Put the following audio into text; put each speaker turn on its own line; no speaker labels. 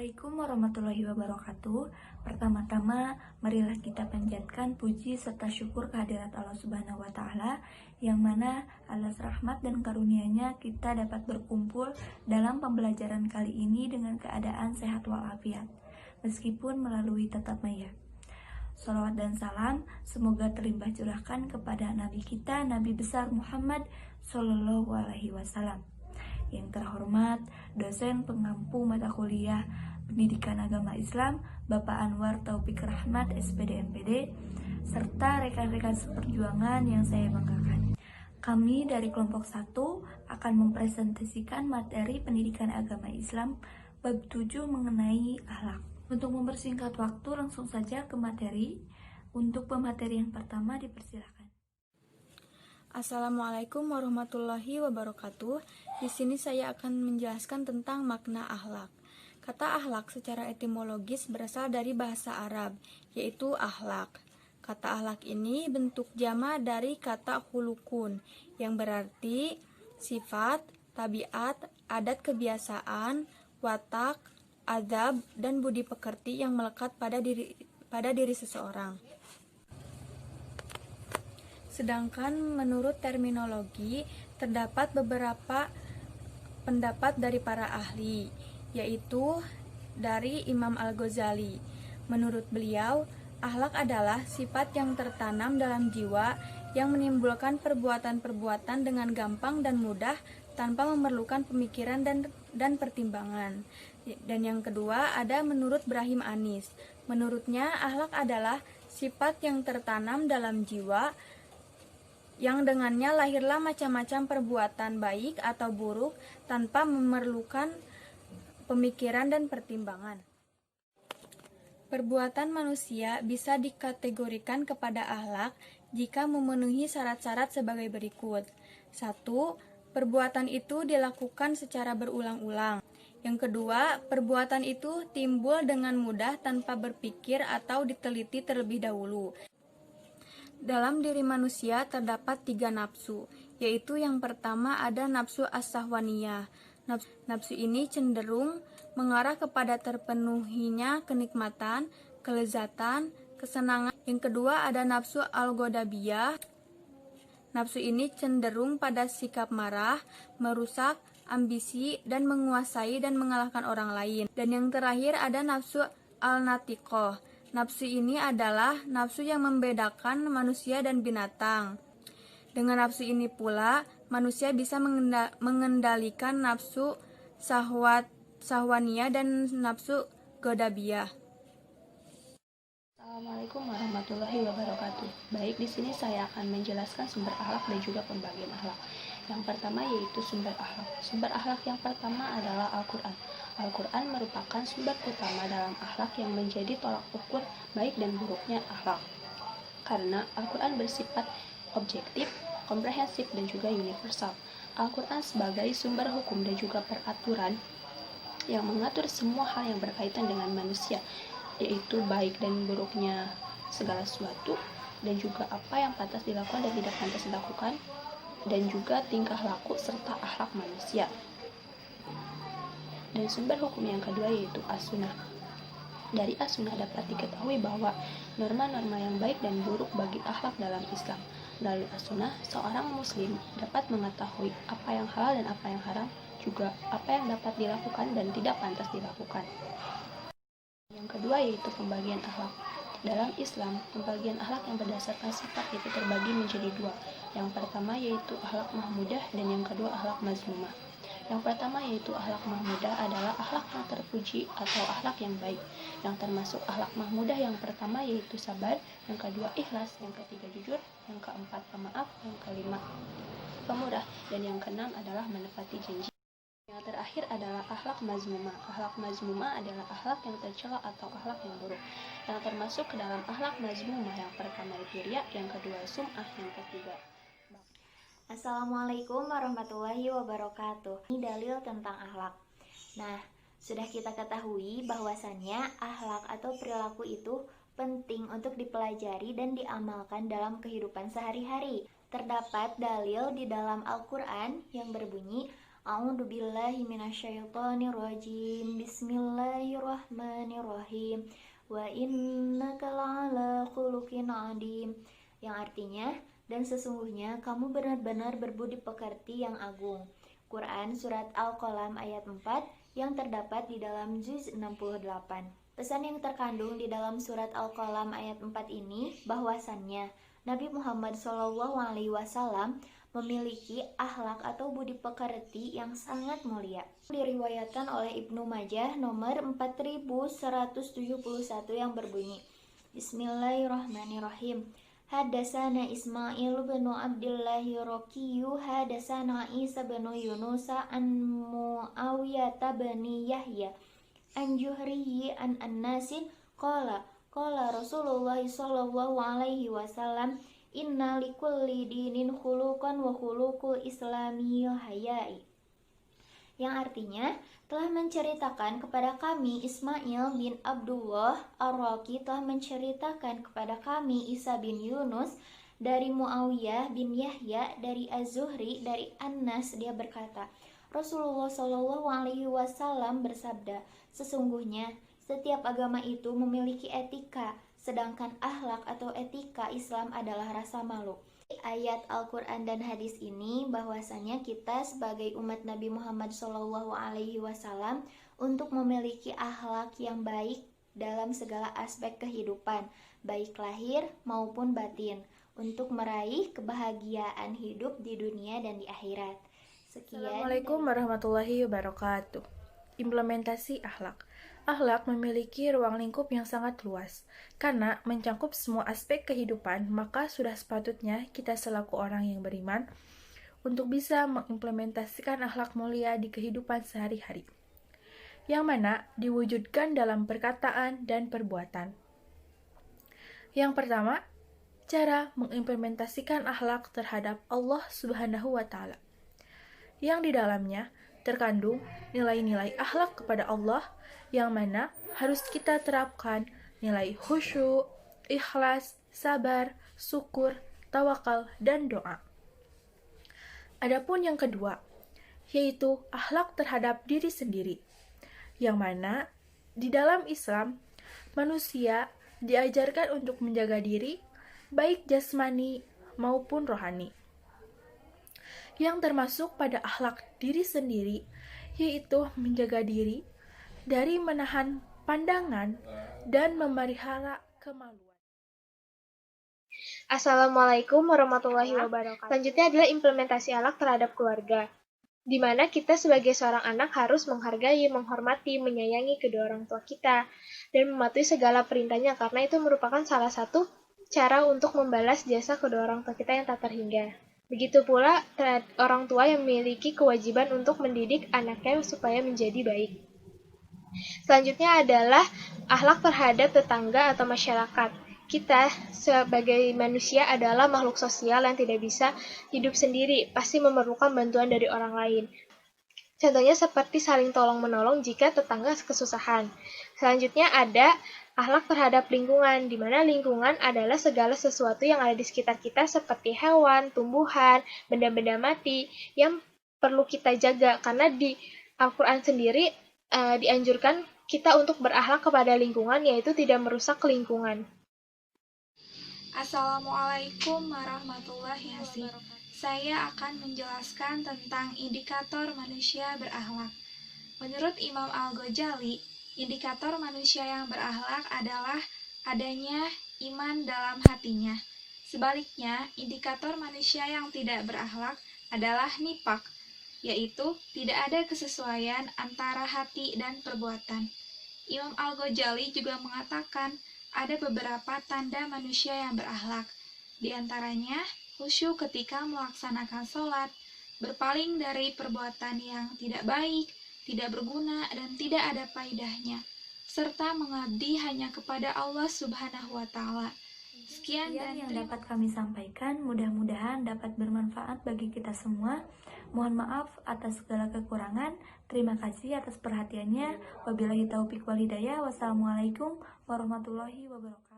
Assalamualaikum warahmatullahi wabarakatuh. Pertama-tama, marilah kita panjatkan puji serta syukur kehadirat Allah Subhanahu wa Ta'ala, yang mana atas rahmat dan karunia-Nya kita dapat berkumpul dalam pembelajaran kali ini dengan keadaan sehat walafiat, meskipun melalui tatap maya. Salawat dan salam semoga terlimpah curahkan kepada Nabi kita, Nabi besar Muhammad Sallallahu Alaihi Wasallam. Yang terhormat, dosen pengampu mata kuliah Pendidikan Agama Islam, Bapak Anwar Taufik Rahmat, SPD MPD, serta rekan-rekan seperjuangan yang saya banggakan. Kami dari kelompok 1 akan mempresentasikan materi Pendidikan Agama Islam bab 7 mengenai akhlak. Untuk mempersingkat waktu, langsung saja ke materi. Untuk pemateri yang pertama, dipersilakan.
Assalamualaikum warahmatullahi wabarakatuh. Di sini saya akan menjelaskan tentang makna akhlak. Kata akhlak secara etimologis berasal dari bahasa Arab, yaitu akhlak. Kata akhlak ini bentuk jama dari kata khulukun, yang berarti sifat, tabiat, adat kebiasaan, watak, adab, dan budi pekerti yang melekat pada diri seseorang. Sedangkan menurut terminologi, terdapat beberapa pendapat dari para ahli, yaitu dari Imam Al-Ghazali. Menurut beliau, akhlak adalah sifat yang tertanam dalam jiwa yang menimbulkan perbuatan-perbuatan dengan gampang dan mudah tanpa memerlukan pemikiran dan pertimbangan. Dan yang kedua ada menurut Brahim Anis. Menurutnya, akhlak adalah sifat yang tertanam dalam jiwa yang dengannya lahirlah macam-macam perbuatan baik atau buruk tanpa memerlukan pemikiran dan pertimbangan. Perbuatan manusia bisa dikategorikan kepada akhlak jika memenuhi syarat-syarat sebagai berikut. 1. Perbuatan itu dilakukan secara berulang-ulang. Yang kedua, perbuatan itu timbul dengan mudah tanpa berpikir atau diteliti terlebih dahulu. Dalam diri manusia terdapat 3 nafsu, yaitu yang pertama ada nafsu as-sahwaniyah. Nafsu ini cenderung mengarah kepada terpenuhinya kenikmatan, kelezatan, kesenangan. Yang kedua ada nafsu al-ghadabiyah. Nafsu ini cenderung pada sikap marah, merusak, ambisi, dan menguasai dan mengalahkan orang lain. Dan yang terakhir ada nafsu al-natiqah. Nafsu ini adalah nafsu yang membedakan manusia dan binatang. Dengan nafsu ini pula, manusia bisa mengendalikan nafsu sahwaniyah dan nafsu ghadabiyah.
Assalamualaikum warahmatullahi wabarakatuh. Baik, di sini saya akan menjelaskan sumber akhlak dan juga pembagian akhlak. Yang pertama yaitu sumber akhlak. Sumber akhlak yang pertama adalah Al-Quran. Al-Quran merupakan sumber utama dalam akhlak yang menjadi tolak ukur baik dan buruknya akhlak. Karena Al-Quran bersifat objektif, komprehensif, dan juga universal. Al-Quran sebagai sumber hukum dan juga peraturan yang mengatur semua hal yang berkaitan dengan manusia, yaitu baik dan buruknya segala sesuatu, dan juga apa yang pantas dilakukan dan tidak pantas dilakukan, dan juga tingkah laku serta akhlak manusia. Dan sumber hukum yang kedua yaitu as-sunnah. Dari as-sunnah dapat diketahui bahwa norma-norma yang baik dan buruk bagi akhlak dalam Islam. Melalui as-sunnah, seorang muslim dapat mengetahui apa yang halal dan apa yang haram, juga apa yang dapat dilakukan dan tidak pantas dilakukan. Yang kedua yaitu pembagian akhlak. Dalam Islam, pembagian akhlak yang berdasarkan sifat itu terbagi menjadi 2. Yang pertama yaitu akhlak mahmudah dan yang kedua akhlak mazmumah. Yang pertama yaitu akhlak mahmudah adalah akhlak yang terpuji atau akhlak yang baik. Yang termasuk akhlak mahmudah yang pertama yaitu sabar, yang kedua ikhlas, yang ketiga jujur, yang keempat pemaaf, yang kelima pemurah, dan yang keenam adalah menepati janji. Yang terakhir adalah akhlak mazmumah. Akhlak mazmumah adalah akhlak yang tercela atau akhlak yang buruk. Yang termasuk ke dalam akhlak mazmumah yang pertama itu riya, yang kedua sum'ah, yang ketiga.
Assalamualaikum warahmatullahi wabarakatuh. Ini dalil tentang akhlak. Nah, sudah kita ketahui bahwasannya akhlak atau perilaku itu penting untuk dipelajari dan diamalkan dalam kehidupan sehari-hari. Terdapat dalil di dalam Al-Quran yang berbunyi, A'udzu billahi minasyaitonir rajim. Bismillahirrahmanirrahim. Wa innaka la'ala khuluqin 'adim. Yang artinya, dan sesungguhnya kamu benar-benar berbudi pekerti yang agung. Quran Surat Al-Qalam ayat 4 yang terdapat di dalam juz 68. Pesan yang terkandung di dalam surat Al-Qalam ayat 4 ini bahwasannya Nabi Muhammad SAW memiliki akhlak atau budi pekerti yang sangat mulia. Diriwayatkan oleh Ibnu Majah nomor 4171 yang berbunyi, Bismillahirrahmanirrahim. Hadasana Ismail bin Abdullah Rokiyu hadasana Isa bin Yunus an Muawiyah bin Yahya an Juhriyi an An-Nasin qala Rasulullah sallallahu alaihi wasallam inna likulli dinin khuluqan wa khuluqul islami hayai. Yang artinya telah menceritakan kepada kami Ismail bin Abdullah Ar-Raqi telah menceritakan kepada kami Isa bin Yunus dari Muawiyah bin Yahya dari Az-Zuhri dari An-Nas, dia berkata, Rasulullah Shallallahu Alaihi Wasallam bersabda, sesungguhnya setiap agama itu memiliki etika, sedangkan akhlak atau etika Islam adalah rasa malu. Ayat Al-Quran dan hadis ini bahwasanya kita sebagai umat Nabi Muhammad Shallallahu Alaihi Wasallam untuk memiliki akhlak yang baik dalam segala aspek kehidupan, baik lahir maupun batin, untuk meraih kebahagiaan hidup di dunia dan di akhirat. Sekian.
Assalamualaikum warahmatullahi wabarakatuh. Implementasi akhlak. Akhlak memiliki ruang lingkup yang sangat luas. Karena mencangkup semua aspek kehidupan, maka sudah sepatutnya kita selaku orang yang beriman untuk bisa mengimplementasikan akhlak mulia di kehidupan sehari-hari, yang mana diwujudkan dalam perkataan dan perbuatan. Yang pertama, cara mengimplementasikan akhlak terhadap Allah Subhanahu wa Ta'ala, yang di dalamnya terkandung nilai-nilai akhlak kepada Allah yang mana harus kita terapkan nilai khusyuk, ikhlas, sabar, syukur, tawakal, dan doa. Adapun yang kedua, yaitu akhlak terhadap diri sendiri, yang mana di dalam Islam manusia diajarkan untuk menjaga diri baik jasmani maupun rohani, yang termasuk pada akhlak diri sendiri, yaitu menjaga diri dari menahan pandangan dan memelihara kemaluan.
Assalamualaikum warahmatullahi wabarakatuh. Selanjutnya adalah implementasi akhlak terhadap keluarga, di mana kita sebagai seorang anak harus menghargai, menghormati, menyayangi kedua orang tua kita, dan mematuhi segala perintahnya, karena itu merupakan salah satu cara untuk membalas jasa kedua orang tua kita yang tak terhingga. Begitu pula orang tua yang memiliki kewajiban untuk mendidik anaknya supaya menjadi baik. Selanjutnya adalah akhlak terhadap tetangga atau masyarakat. Kita sebagai manusia adalah makhluk sosial yang tidak bisa hidup sendiri, pasti memerlukan bantuan dari orang lain. Contohnya seperti saling tolong-menolong jika tetangga kesusahan. Selanjutnya ada akhlak terhadap lingkungan, di mana lingkungan adalah segala sesuatu yang ada di sekitar kita seperti hewan, tumbuhan, benda-benda mati yang perlu kita jaga, karena di Al-Quran sendiri dianjurkan kita untuk berakhlak kepada lingkungan, yaitu tidak merusak lingkungan.
Assalamualaikum warahmatullahi wabarakatuh. Saya akan menjelaskan tentang indikator manusia berakhlak. Menurut Imam Al-Ghazali, indikator manusia yang berakhlak adalah adanya iman dalam hatinya. Sebaliknya, indikator manusia yang tidak berakhlak adalah nifaq, yaitu tidak ada kesesuaian antara hati dan perbuatan. Imam Al-Ghazali juga mengatakan ada beberapa tanda manusia yang berakhlak. Di antaranya, khusyuk ketika melaksanakan sholat, berpaling dari perbuatan yang tidak baik, tidak berguna, dan tidak ada faedahnya, serta mengabdi hanya kepada Allah Subhanahu wa Ta'ala. Sekian dan
yang dapat kami sampaikan, mudah-mudahan dapat bermanfaat bagi kita semua. Mohon maaf atas segala kekurangan. Terima kasih atas perhatiannya. Wabillahi taufiq wal hidayah. Wassalamualaikum warahmatullahi wabarakatuh.